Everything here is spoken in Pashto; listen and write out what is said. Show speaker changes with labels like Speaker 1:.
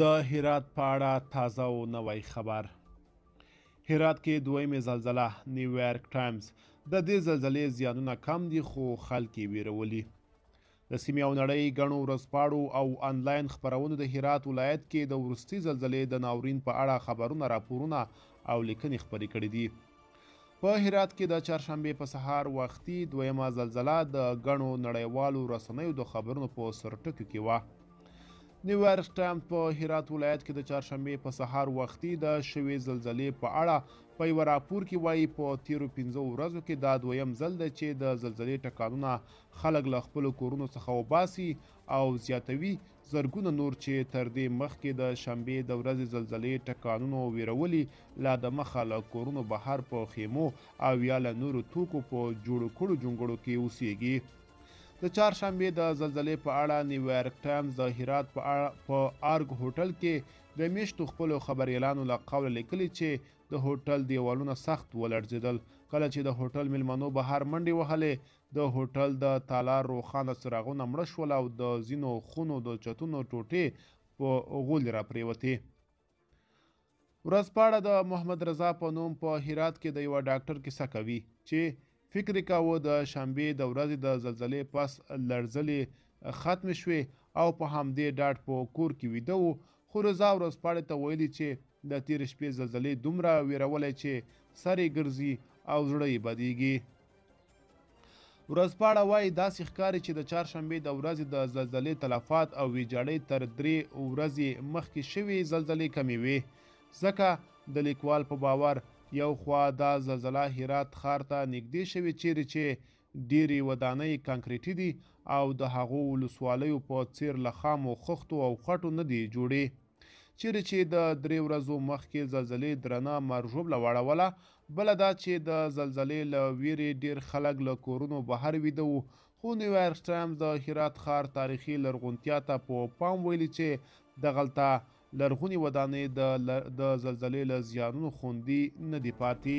Speaker 1: د هرات په اړه تازه او نوی خبر. هرات کې دویمې زلزله. نیویارک ټایمز: د دې زلزلې زیانونه کم دي خو خلک یې ویرولي. د سیمې او نړۍ ګڼو ورځپاڼو او آنلاین خپرونو د هرات ولایت کې د وروستي زلزلې د ناورین په اړه خبرونه، راپورونه او لیکنې خپرې کړي دي. په هرات کې د چهارشنبې په سهار وختي دویمه زلزله د ګڼو نړیوالو رسنیو د خبرونو په سرټکو کې وه. نیویارک ټایمز په هرات ولایت کې د چهارشنبې په سهار وختي د شوې زلزلې په اړه په یوه راپور کې وایي په تیرو 15 ورځو کې دا دویم ځل دی چې د زلزلې ټکانونه خلک له خپلو کورونو څخه وباسي او زیاتوي. زرګونه نور چې تر دې مخکې د شنبې د ورځې زلزلې ټکانونو ویرولي، لا د مخه له کورونو بهر په خیمو او یا له نورو توکو په جوړو کړو جونګړو کې اوسېږي. د چهارشنبې د زلزلې په اړه نیویارک ټایمز د هرات په آرګ هوټل کې د میاشتو خپلو خبریالانو له قوله لیکلي چې د هوټل دیوالونه سخت ولړزېدل. کله چې د هوټل میلمنو بهر منډې وهلې، د هوټل د تالار روښانه څراغونه مړه شول او د ځینو خونو د چتونو ټوټې په غولي راپرېوتې. ورځپاڼه د محمد رضا په نوم په هرات کې د یوه ډاکټر کیسه کوي چې فکر یې کاوه د شنبې د ورځې د زلزلې پس لړزلې ختمې شوې او په همدې ډاډ په کور کې ویده و. خو رضا ورځپاڼې ته ویلي چې د تېرې شپې زلزلې دومره ویرولی چې سر یې ګرځي او زړه یې بدیږي. ورځپاڼه وایي داسې ښکاري چې د چهارشنبې د ورځې د زلزلې تلفات او ویجاړۍ تر 3 ورځې مخکې شوې زلزلې کمې وې، ځکه د لیکوال په باور یو خوا دا زلزله هرات ښار ته نږدې شوې چیرې چې ډېرې ودانۍ کانکریټي دي او د هغو ولسوالیو په څیر له خامو خښتو او خټو نه دي جوړې، چیرې چې د 3 ورځو مخکې زلزلې درنه مرژوبله واړوله. بله دا چې د زلزلې له ویرې ډېر خلک له کورونو بهر ویده وو. خو نیویارک ټایمز د هرات ښار تاریخي لرغونتیا ته په پام ویلي چې دغلته لرغونې ودانۍ د زلزلې له زیانونو خوندي نه دي پاتې.